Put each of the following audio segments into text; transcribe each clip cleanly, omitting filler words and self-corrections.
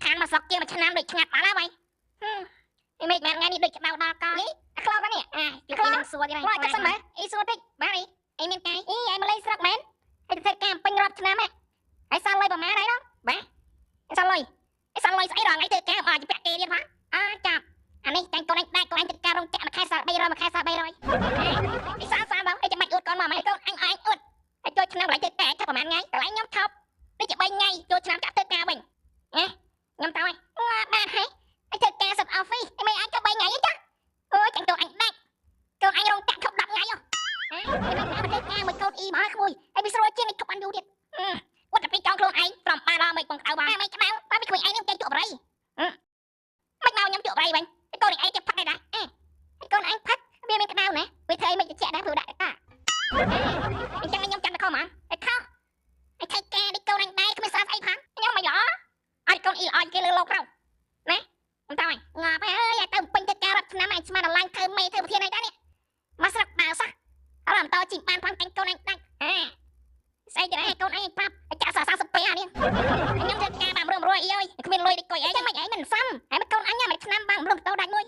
ខានមកស្រុកជាងមួយឆ្នាំដូចឆ្ងាត់បាត់ហើយអីមិនមែនថ្ងៃនេះដូចក្តៅដល់កនេះអាខ្លោកនេះយកពីនឹងសួរទៀតហើយគាត់សិនមើលអីសួរតិចបាទអីមានកាយអីមកលេងស្រុកមែនឯទៅធ្វើការពេញរាប់ឆ្នាំហ៎ហើយសល់លុយប្រហែលហើយដល់បាទសល់លុយស្អីរងថ្ងៃធ្វើការអត់ជាពាក់គេទៀតផងចាប់អានេះចាញ់កូនឯងដាច់កូនឯងធ្វើការរោងចក្រមួយខែសល់300មួយខែសល់300អីសាបងអីចាំបាច់អួតកូនមកម៉ែកូនអញអួតហើយចូលឆ្នាំកន្លែងធ្វើការចាប់ប្រហែលថ្ងៃកន្លែងខ្ញុំថប់ដូចជា3ថ្ងៃចូលឆ្នាំចាក់ធ្វើការវិញខ្ញុំទៅហើយបានហើយអញធ្វើការសិត office អីមិនអាចទៅ3ថ្ងៃទេចាអូយចាញ់កូនអញដាច់កូនអញរោងចក្រធប់10ថ្ងៃហ៎មិនអាចធ្វើការមួយកូនអ៊ីមកក្មួយហើយវាស្រួលជាងនេះធប់បានយូរទៀតគាត់តែពីចង់ខ្លួនឯងប្រំបានដល់មិនបងក្តៅបានមិនក្តៅតែពីក្មួយឯងនឹងចេញជក់បរិយមិនមកខ្ញុំជក់បរិយវិញកូនឯងទៅផឹកដែរកូនឯងផឹកវាមានក្តៅណាវាធ្វើអីមិនជែកដែរព្រោះដាក់តាអញ្ចឹងខ្ញុំចាំតែខំហ្មងឯខំឯធ្វើការនេះកូនឯងដែរគ្មានស្អាតអីផងខ្ញុំមិនល្អអត់កូនអ៊ីល្អគេលើលោកក្រៅណាខ្ញុំទៅហើយងាប់ហើយទៅពេញទៅការរត់ឆ្នាំឯងស្មានឡើងធ្វើមេធ្វើប្រធានអីដែរនេះមកស្រុកដើរសោះអត់បន្តជីបានផងចាញ់កូនឯងដាច់ស្អីទៅឯងកូនឯងប្រាប់ចាក់40ពេលអានេះខ្ញុំធ្វើការបានរំរួយអីអើយគ្មានលុយដូចកុយអីចឹងមិនឯងមិនសមហើយកូនអញមិនឆ្នាំបានរំតោដាច់មួយ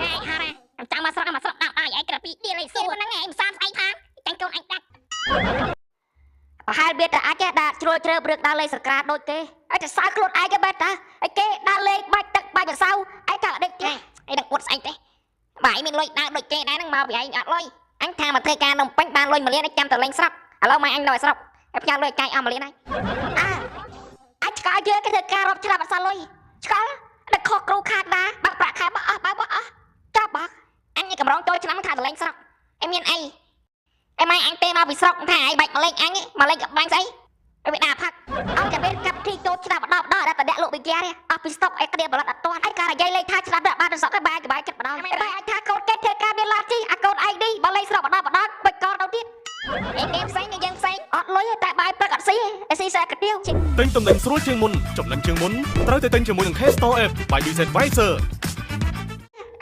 ហើយហារ៉ាចាំមកស្រុកដល់ឯងក្រពីឌីលអីសួរហ្នឹងឯងមិនសមស្អីផងចាញ់កូនអញដាច់ប្រហែលវាតែអាចដាក់ជ្រួលជ្រើព្រឹកដល់លេងសក្រាដូចគេឲ្យតែសើខ្លួនឯងទៅបែបតាឲ្យគេដាក់លេងបាច់ទឹកបាច់សៅឯងកាលដេកទេឯងនឹងអួតស្អីទេបាយមានលុយដើរដូចគេដែរហ្នឹងមកពីឯងអត់លុយអញថាមកធ្វើការនំពេញបានលុយ1លានឯងចាំទៅលេងស្រុកឥឡូវមកអញនៅស្រុកឯផ្ញើលុយកាយអស់1លានហើយអាចឆ្កល់យើងគេធ្វើការរាប់ឆ្នាំអត់សល់លុយឆ្កល់ដឹកខុសគ្រូខាតណាបាក់ប្រាក់ខែបោះអស់ចាប់បោះអញកំរងចូលឆ្នាំថាទៅលេងស្រុកឯមានអីឯម៉ែអញទេមកពីស្រុកថាឯងបាច់មកលេងអញមកលេងកបាញ់ស្អីឯវាដាក់ផឹកអត់តែពេលកាប់ទីចូលឆ្នាំបដដល់តែដាក់លក់វិទ្យាទេអស់ពីស្តុកឯក្តៀបបលត់អត់ទាន់ឯការនិយាយលេងថាឆ្នាំបានទៅស្រុកឯបាយចិត្តបដដល់តែអាចថាកូនគេធ្វើការមានឡាជីអាកូនឯងនេះបើលេងស្រុកបដបាច់កោទៅទៀតឯផ្សេងយើងផ្សេងអត់លុយតែបាយព្រឹកអត់ស៊ីឯស៊ីសាកាទៀវទិញតំណែងស្រួលជាងមុនចំណេញជាងមុនត្រូវតែទិញជាមួយនឹង K-Store App by Visit Advisor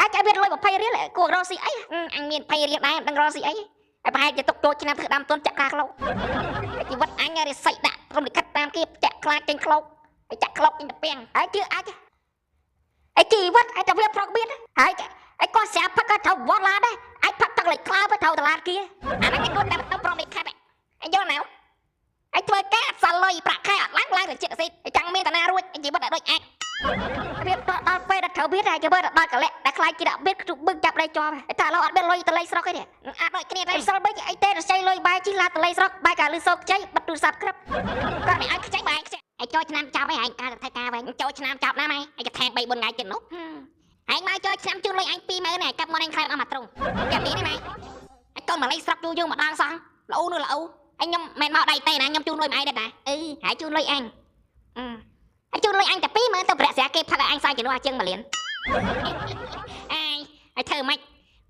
អាចឲ្យវាលុយ20រៀលគួររកស៊ីអីអញមាន20រៀលដែរមិនដឹងរកស៊ីអីហើយប្រហែលជាຕົកចូលឆ្នាំធ្វើដើមទុនចាក់ខ្លាឃ្លោកជីវិតអញរិស័យដាក់ព្រមលិខិតតាមគេចាក់ខ្លាចេញឃ្លោកហើយចាក់ឃ្លោកចេញទៅពាំងហើយជឿអាចឯជីវិតឯតែវាប្រកបៀនហើយឯគាត់ស្រាប់ផឹកក៏ត្រូវវត្តឡាដែរឯផឹកទឹកលេខខ្លោទៅត្រូវតឡាគៀអាហ្នឹងឯងគាត់តែទៅប្រមលិខិតឯងយល់ណាឯធ្វើការអត់សល់លុយប្រាក់ខែអត់ឡើងទៅចិត្តស៊ីចង់មានតាណារួចជីវិតតែដូចអាចវាដល់ពេលដល់ត្រូវវាតែជីវិតដល់កលៈតែខ្លាចគេដាក់បៀតជុំបឹងចាប់ដៃជាប់តែឥឡូវអត់មានលុយទៅលេងស្រុកទេអាចដូចគ្នាតែសល់បិចអីទេរស័យលុយបាយជីឡាទៅលេងស្រុកបាយកាលឺសោកខ្ចីបិទទូរស័ព្ទក្រឹបគាត់មិនឲ្យខ្ចីបាយខ្ចីឯចូលឆ្នាំចាប់ឯងការទៅធ្វើការវិញចូលឆ្នាំចាប់ណាស់ឯងឯកថាង3 4ថ្ងៃទៀតនោះឯងមកចូលឆ្នាំជូនលុយអញ20000ឯងកាប់មកឯងខ្លែអស់មកត្រង់ចាំនេះម៉ែឯងកូនមកលេងស្រុកយូរយើងម្ដងសោះល្អនោះល្អឯងខ្ញុំមិនមកដៃទេណាខ្ញុំជូនលុយមកឯងដែរហើយជូនលុយអញហើយជូនលុយអញតែ20000ទៅប្រាក់ស្រាគេផឹកឲ្យអញសាយជំនួសជាង1លានហើយធ្វើម៉េច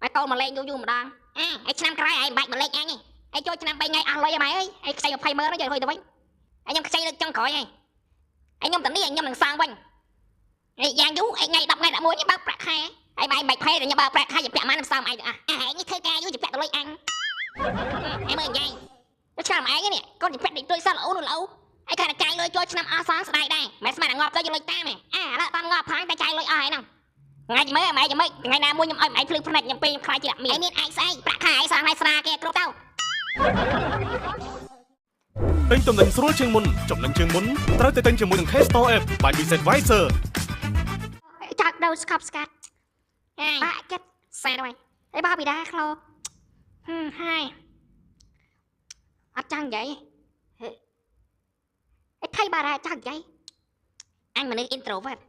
ឲ្យកូនមកលេងយូរម្ដងហើយឆ្នាំក្រោយឯងបាច់មកលេងអញហើយចូលឆ្នាំ3ថ្ងៃអស់លុយហើយម៉ែអើយហើយខ្ចី20000ហ្នឹងយកលុយទៅវិញហើយខ្ញុំខ្ចីលើចុងក្រោយហើយខ្ញុំតានេះខ្ញុំនឹងសងវិញយ៉ាងយូរថ្ងៃ10ថ្ងៃ11នេះបើប្រាក់ខែហើយម៉ែមិនផេខ្ញុំបើប្រាក់ខែជាពាក់ម៉ានសំឯងទាំងអស់នេះធ្វើការយូរជាពាក់ទៅលុយអញហើយមើលនិយាយទៅឆ្នាំឯងនេះកូនជាពាក់តិចតួចសោះល្អនោះល្អហើយខាងចាយលុយចូលឆ្នាំអស់សងស្ដាយដែរម៉ែស្មានតែងាប់ទៅយកលុយតាមឥឡូវអត់ងាប់ផងតែចាយលុយអស់ហើយហ្នឹងថ្ងៃមើលម៉ែចាំមើលថ្ងៃណាមួយខ្ញុំឲ្យម៉ែភ្លឺភ្នែកខ្ញុំពេលខ្ញុំខ្លាចជាដាក់មានឯងស្អីប្រាក់ខែឯងសងឲ្យស្រាគេគ្រប់ទៅទិញតំណែងស្រួលជាងមុនចំណេញជាងមុនត្រូវតែទិញជាមួយនឹង K-Store App by Visit Advisor ចាក់ដល់ស្កប់ស្កាត់បាក់ចិត្តសែនហើយអីបើពីដាខ្លោហើយអត់ចង់និយាយអីថៃបារ៉ាចង់និយាយអញមនុស្ស introvert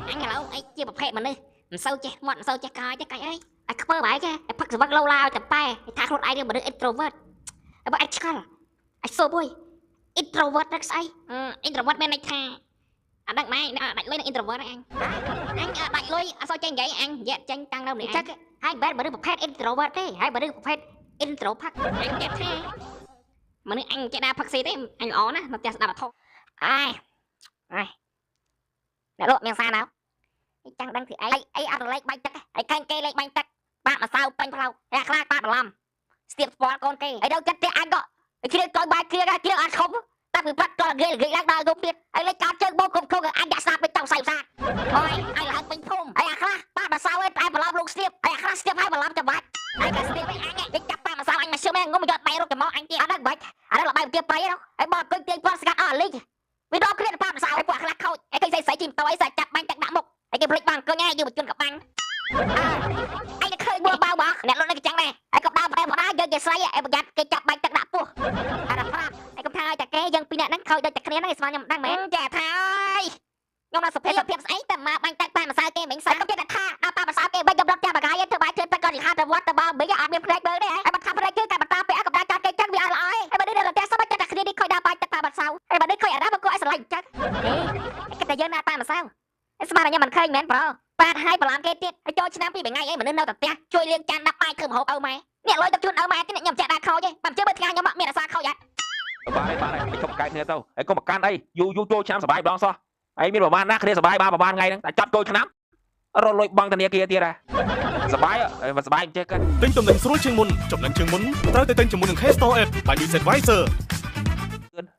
អញឥឡូវអីជាប្រភេទមនុស្សមិនសូវចេះមាត់មិនសូវចេះកាយទេកាច់អីឲ្យខ្ពើបែកគេឲ្យផឹកសវឹកលោឡាឲ្យតែប៉ែថាខ្លួនឯងមនុស្ស introvert បើអញឆ្កល់អញសូបអុយ introvert ហ្នឹងស្អី introvert មានន័យថាអត់ដឹងម៉ែដាច់លុយនឹង introvert អញដាច់លុយអត់សូវចេះនិយាយអញនិយាយចេញតាំងនៅម្នាក់ចឹងហើយបែបមនុស្សប្រភេទ introvert ទេហើយមនុស្សប្រភេទ intro ផឹកអញចេះថាមនុស្សអញចេះដើរផឹកស៊ីទេអញល្អណាស់មកផ្ទះស្ដាប់អត់ធំអ្នកលក់មានសារណៅចង់ដឹងពីអីអត់លេខបាញ់ទឹកអីខាញ់គេលេខបាញ់ទឹកបាក់ម្សៅពេញផ្លូវតែខ្លាចបាក់បន្លំស្ទាបស្ពាល់កូនគេហើយដល់ចិត្តទេអញក៏គ្រៀកកយបាយគ្រៀកអត់ខំតែពីបាត់តលគេឡើងដល់ទៅទៀតហើយលេខកាត់ជើងបោកគុំខុសអញដាក់ ôi ai là bình phum ai à khla ba mà sao ấy ai mà làm luôn stiệp ai à khla stiệp ai mà làm cho bạn ai cả stiệp với anh ấy cái cặp ba mà sao anh mà siêu men ngô mà giọt bay rồi cái món anh kia anh đang bạch anh đang là bay tiệp bay đâu ai bỏ cái tiền qua scat ở ly vì đó kia ba mà sao ai quả khla khâu ai cái dây chìm tàu ấy sẽ chặt banh chặt đạn mục ai cái flick băng cơ nghe như một chân cặp băng anh đã khơi bùa bao bọc nè luôn cái trắng này ai cặp đao em đá chơi cái say em giặt cái chặt banh chặt đạn pua anh đã phát ai cặp thay chặt cái dân pin nè khơi chặt cái này sao nhầm đang mẹ chặt thay nhưng mà sập phép ấyแต่มาบังตักไปมาซาเกมเหม็งสายก็เป็นท่าเอาปามาซาเกมไปกับรถจ้าบากายเธอไปเธอไปก่อนอีกห้าแต่วัดแต่บ้าไม่อยากอาบน้ำเพลย์เบอร์ได้ไอ้บัตรทำอะไรคือการบัตรตาไปกับรายการเกมจังวีอะไรไอ้บัตรนี้เดี๋ยวแต่สมัยจะคดีนี้คอยดาไปแต่ตาบัตรเสาไอ้บัตรนี้คอยอะไรมาก็ไอ้สไลด์จังไอ้ก็จะเยอะหน้าตามาเศร้าไอ้สมัยนี้มันเคยเหม็นเปล่าปาให้ปลามเกติดไอ้โจชนะพี่เป็นไงไอ้เหมือนนั่นแต่เตี้ยช่วยเลี้ยงจานนับไปคือหกเอาไหมเนี่ยลอยตะจุนเอาไหมที่เนี่ยยำแจกดาเขาใช่ปั๊มเชื่อเบอร์งานยำเมียซาเขาใหญ่บ้านไอ้เขาไกลเนี่ยเต้าไอ้ก็มาการไอ้ยูโจชนะสบายบ้องซอไอ้มีประมาณนักเรียนสบายบ้าประมาณไงนะแต่จับโจชนะเราลอยบังตะเนียเกียร์ตีอะไรสบายอ่ะมันสบายเจ๊กันទិញតំណែងស្រួលជាងមុនចំណេញជាងមុនត្រូវតែទិញជាមួយនឹង K-Store App by Visit Visor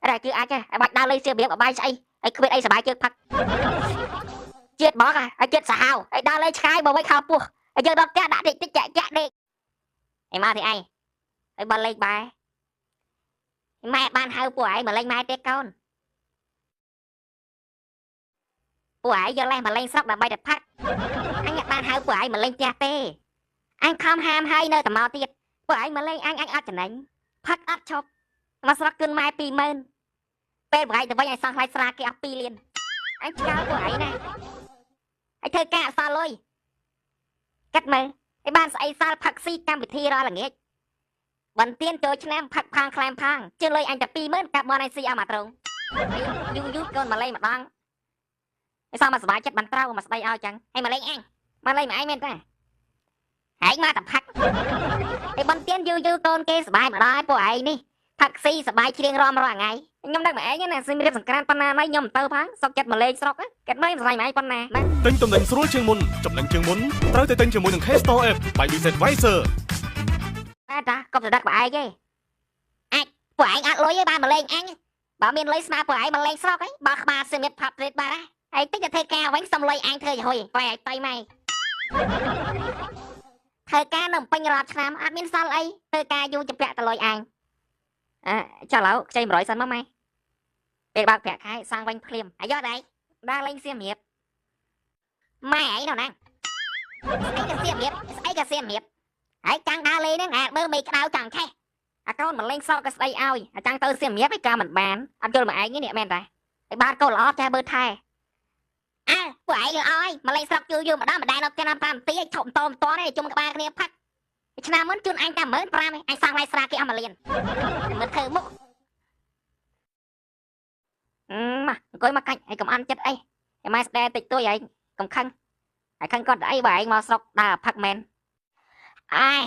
อะไรคือអាចไอ้បាច់ដើរលេងសៀមរៀងបាយស្អីไอ้គ្មានអីសบายជើងផឹកជាតិបងไอ้ជាតិសាហាវไอ้ដើរលេងឆ្កែបើមិនខោពោះไอ้យើងរត់ផ្ទះដាក់តិចតិចចាក់ចាក់ដេកไอ้មកទីไอ้បើលេងបាយម៉ែបានហៅពួកឯងមកលេងម៉ែទេកូនពួកឯងយកលេសមកលេងស្រុកដើម្បីតែផឹកអញបានហៅពួកឯងមកលេងផ្ទះទេអញខំហាមហើយនៅតែមកទៀតពួកឯងមកលេងអញអត់ចំណេញផឹកអត់ឈប់មកស្រុកគុណម៉ែ 20000ពេលប្រហែលទៅវិញឲ្យសងថ្លៃស្រាគេអស់2លានអញឆ្កល់ពួកឯងណាឲ្យធ្វើការអសល់លុយកាត់មើលឲ្យបានស្អីសល់ផឹកស៊ីកម្មវិធីរាល់ល្ងាចបន្ទានចូលឆ្នាំផឹកផាងខ្លែមផាងជឿលុយអញតែ20000កាប់បនឲ្យស៊ីអស់មកត្រង់យូរកូនមកលេងម្ដងឲ្យសងមកសុបាយចិត្តបានត្រូវមកស្ដីឲ្យចឹងឲ្យមកលេងអញមកលេងមកឯងមែនទេហែងមកតែផឹកឲ្យបន្ទានយូរកូនគេសុបាយម្ដងឲ្យពួកឯងនេះផឹកស៊ីសុបាយជ្រៀងរំរាល់ថ្ងៃខ្ញុំដឹងមកឯងណាស៊ីរៀបសង្ក្រានប៉ុណ្ណាហើយខ្ញុំទៅផងសុកចិត្តមកលេងស្រុកគេមើលស្រ័យមកឯងប៉ុណ្ណាទិញតំណែងស្រួលជាងមុនចំណេញជាងមុនត្រូវតែទិញជាមួយនឹង K-Store App by Visit Visor តែតាកុំទៅដឹកបើឯងទេអាចពួកឯងអត់លុយទេបានមកលេងអញបើមានលុយស្មើពួកឯងមកលេងស្រុកហីបើក្បាលស៊ីមិតផាប់ត្រេតបានហ៎ឯងតិចទៅធ្វើការវិញសុំលុយអញធ្វើយហុយបែរឲ្យតៃម៉ែធ្វើការនៅពេញរាល់ឆ្នាំអត់មានសល់អីធ្វើការយូរចម្ពាក់តលុយអញចុះឡូវខ្ចី100សិនមកម៉ែពេលបើកប្រាក់ខែសាំងវិញភ្លាមអាយកដៃដើរលេងសៀមរៀបម៉ែឯងនោះណាស្អីក៏សៀមរៀបហើយចាំងដើរលេងហ្នឹងមើលមេក្តៅចាំងខេះអាកូនមកលេងសក់ក៏ស្ដីឲ្យអាចាំងទៅសៀមរៀបឯកាមិនបានអត់យល់មកឯងនេះមែនតាឯបានកូនល្អចេះបើថែពួកឯងលអើយមកលេងស្រុកយូរម្ដងម្ដាយនៅផ្ទះ5នាទីឲ្យឈប់តមតនេះជុំក្បាលគ្នាផឹកឆ្នាំមុនជូនអញតែ15000អញសាំងឡៃស្រាគេអស់1លានមិនធ្វើមុខមកអង្គុយមកកាច់ឲ្យកុំអន់ចិត្តអីឯម៉ែស្ដែតិចតួយឯងកុំខឹងហើយខឹងគាត់អីបើឯងមកស្រុកដើរផឹកមែនអាយ